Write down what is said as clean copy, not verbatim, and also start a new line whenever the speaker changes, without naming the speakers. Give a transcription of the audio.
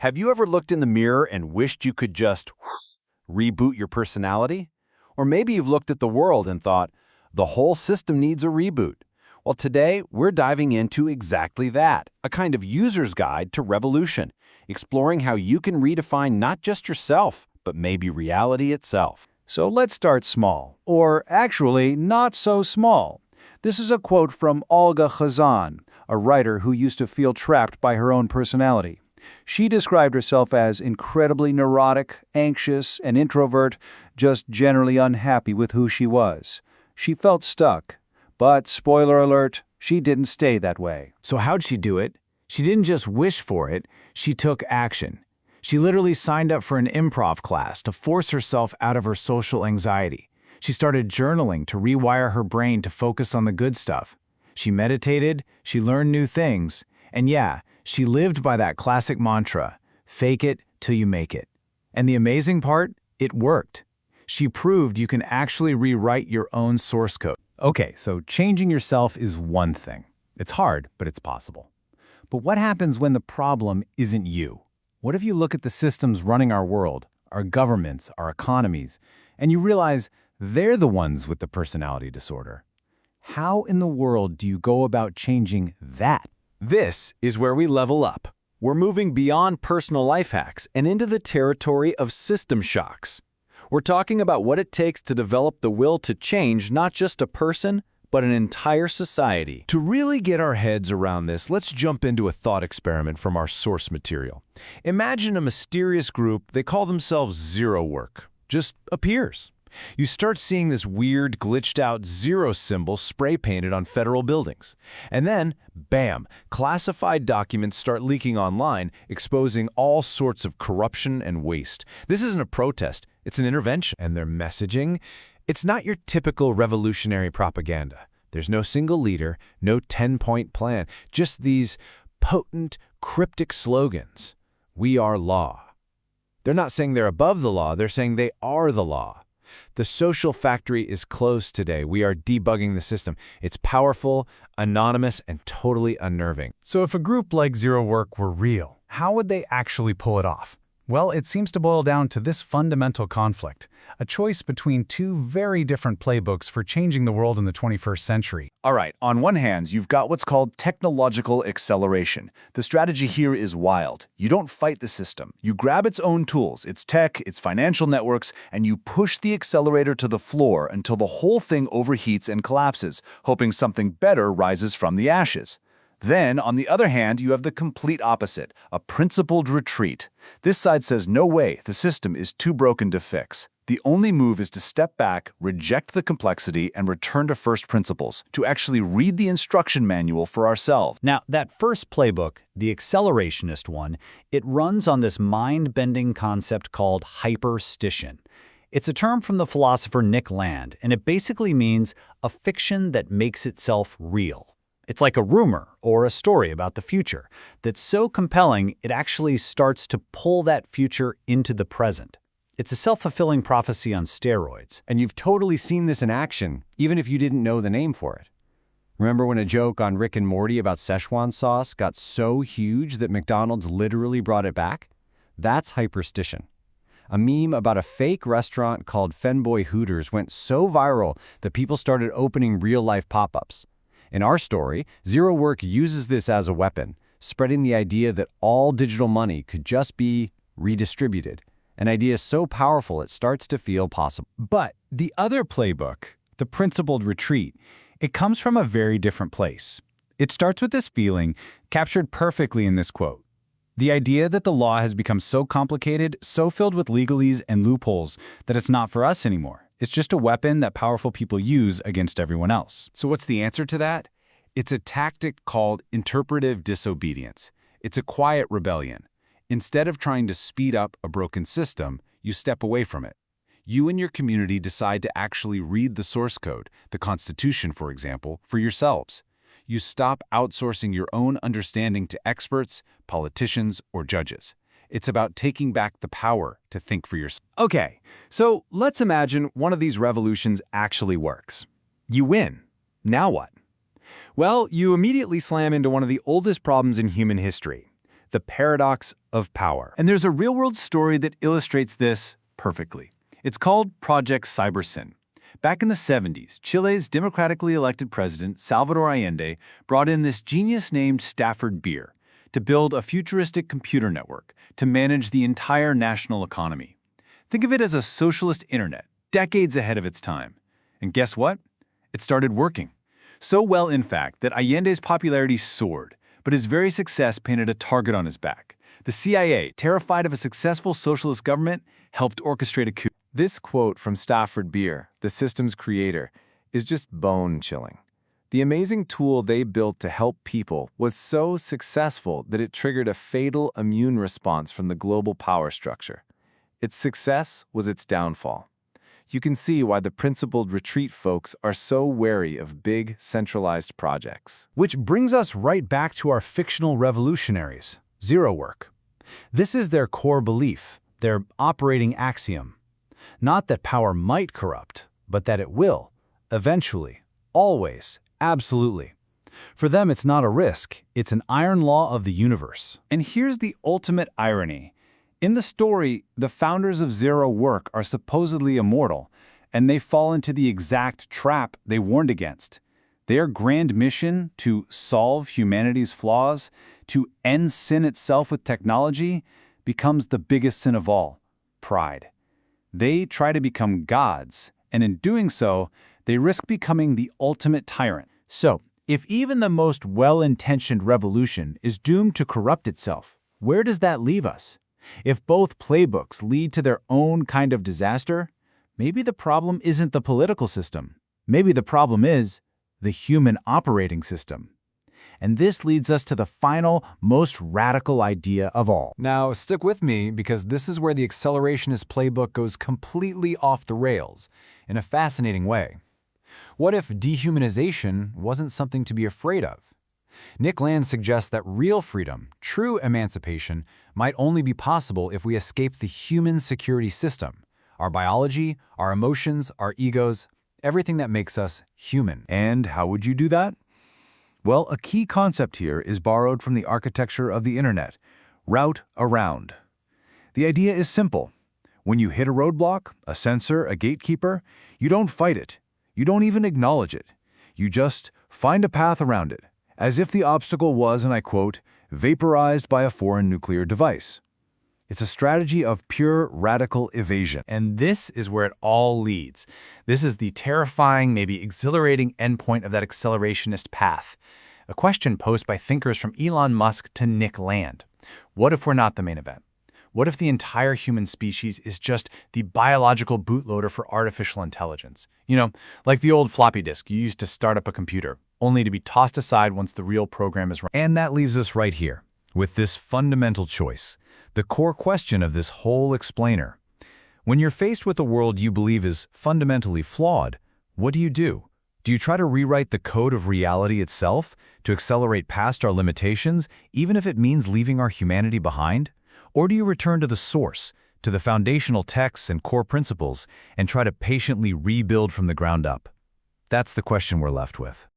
Have you ever looked in the mirror and wished you could just reboot your personality? Or maybe you've looked at the world and thought, the whole system needs a reboot. Well, today we're diving into exactly that, a kind of user's guide to revolution, exploring how you can redefine not just yourself, but maybe reality itself.
So let's start small, or actually not so small. This is a quote from Olga Khazan, a writer who used to feel trapped by her own personality. She described herself as incredibly neurotic, anxious, and introvert, just generally unhappy with who she was. She felt stuck. But, spoiler alert, she didn't stay that way.
So how'd she do it? She didn't just wish for it, she took action. She literally signed up for an improv class to force herself out of her social anxiety. She started journaling to rewire her brain to focus on the good stuff. She meditated, she learned new things, and yeah, she lived by that classic mantra, fake it till you make it. And the amazing part? It worked. She proved you can actually rewrite your own source code.
Okay, so changing yourself is one thing. It's hard, but it's possible. But what happens when the problem isn't you? What if you look at the systems running our world, our governments, our economies, and you realize they're the ones with the personality disorder? How in the world do you go about changing that?
This is where we level up. We're moving beyond personal life hacks and into the territory of system shocks. We're talking about what it takes to develop the will to change not just a person, but an entire society. To really get our heads around this, let's jump into a thought experiment from our source material. Imagine a mysterious group, they call themselves Zero Work, just appears. You start seeing this weird, glitched-out zero symbol spray-painted on federal buildings. And then, bam, classified documents start leaking online, exposing all sorts of corruption and waste. This isn't a protest, it's an intervention.
And their messaging? It's not your typical revolutionary propaganda. There's no single leader, no 10-point plan, just these potent, cryptic slogans. We are law. They're not saying they're above the law, they're saying they are the law. The social factory is closed today. We are debugging the system. It's powerful, anonymous, and totally unnerving.
So if a group like Zero Work were real, how would they actually pull it off? Well, it seems to boil down to this fundamental conflict, a choice between two very different playbooks for changing the world in the 21st century.
All right, on one hand, you've got what's called technological acceleration. The strategy here is wild. You don't fight the system. You grab its own tools, its tech, its financial networks, and you push the accelerator to the floor until the whole thing overheats and collapses, hoping something better rises from the ashes. Then, on the other hand, you have the complete opposite, a principled retreat. This side says, no way, the system is too broken to fix. The only move is to step back, reject the complexity, and return to first principles, to actually read the instruction manual for ourselves.
Now, that first playbook, the accelerationist one, it runs on this mind-bending concept called hyperstition. It's a term from the philosopher Nick Land, and it basically means a fiction that makes itself real. It's like a rumor or a story about the future that's so compelling it actually starts to pull that future into the present. It's a self-fulfilling prophecy on steroids.
And you've totally seen this in action, even if you didn't know the name for it. Remember when a joke on Rick and Morty about Szechuan sauce got so huge that McDonald's literally brought it back? That's hyperstition. A meme about a fake restaurant called Fenboy Hooters went so viral that people started opening real-life pop-ups. In our story, Zero Work uses this as a weapon, spreading the idea that all digital money could just be redistributed, an idea so powerful it starts to feel possible.
But the other playbook, the principled retreat, it comes from a very different place. It starts with this feeling, captured perfectly in this quote. The idea that the law has become so complicated, so filled with legalese and loopholes, that it's not for us anymore. It's just a weapon that powerful people use against everyone else.
So what's the answer to that? It's a tactic called interpretive disobedience. It's a quiet rebellion. Instead of trying to speed up a broken system, you step away from it. You and your community decide to actually read the source code, the Constitution, for example, for yourselves. You stop outsourcing your own understanding to experts, politicians, or judges. It's about taking back the power to think for yourself.
Okay, so let's imagine one of these revolutions actually works. You win. Now what? Well, you immediately slam into one of the oldest problems in human history.
the paradox of power. And there's a real-world story that illustrates this perfectly. It's called Project Cybersyn. Back in the 70s, Chile's democratically elected president, Salvador Allende, brought in this genius named Stafford Beer to build a futuristic computer network to manage the entire national economy. Think of it as a socialist internet, decades ahead of its time. And guess what? It started working. So well, in fact, that Allende's popularity soared, but his very success painted a target on his back. The CIA, terrified of a successful socialist government, helped orchestrate a coup.
This quote from Stafford Beer, the system's creator, is just bone-chilling. The amazing tool they built to help people was so successful that it triggered a fatal immune response from the global power structure. Its success was its downfall. You can see why the principled retreat folks are so wary of big, centralized projects.
Which brings us right back to our fictional revolutionaries, zero work. This is their core belief, their operating axiom. Not that power might corrupt, but that it will, eventually, always, absolutely. For them, it's not a risk, it's an iron law of the universe.
And here's the ultimate irony. In the story, the founders of Zero Work are supposedly immortal, and they fall into the exact trap they warned against. Their grand mission to solve humanity's flaws, to end sin itself with technology, becomes the biggest sin of all: pride. They try to become gods, and in doing so, they risk becoming the ultimate tyrant.
So, if even the most well-intentioned revolution is doomed to corrupt itself, where does that leave us? If both playbooks lead to their own kind of disaster, maybe the problem isn't the political system. Maybe the problem is the human operating system. And this leads us to the final, most radical idea of all.
Now, stick with me because this is where the accelerationist playbook goes completely off the rails in a fascinating way. What if dehumanization wasn't something to be afraid of? Nick Land suggests that real freedom, true emancipation, might only be possible if we escape the human security system, our biology, our emotions, our egos, everything that makes us human.
And how would you do that? Well, a key concept here is borrowed from the architecture of the internet: route around. The idea is simple. When you hit a roadblock, a sensor, a gatekeeper, you don't fight it. You don't even acknowledge it. You just find a path around it, as if the obstacle was, and I quote, vaporized by a foreign nuclear device. It's a strategy of pure radical evasion.
And this is where it all leads. This is the terrifying, maybe exhilarating endpoint of that accelerationist path. A question posed by thinkers from Elon Musk to Nick Land. What if we're not the main event? What if the entire human species is just the biological bootloader for artificial intelligence? You know, like the old floppy disk you used to start up a computer, only to be tossed aside once the real program is run.
And that leaves us right here, with this fundamental choice, the core question of this whole explainer. When you're faced with a world you believe is fundamentally flawed, what do? Do you try to rewrite the code of reality itself to accelerate past our limitations, even if it means leaving our humanity behind? Or do you return to the source, to the foundational texts and core principles, and try to patiently rebuild from the ground up? That's the question we're left with.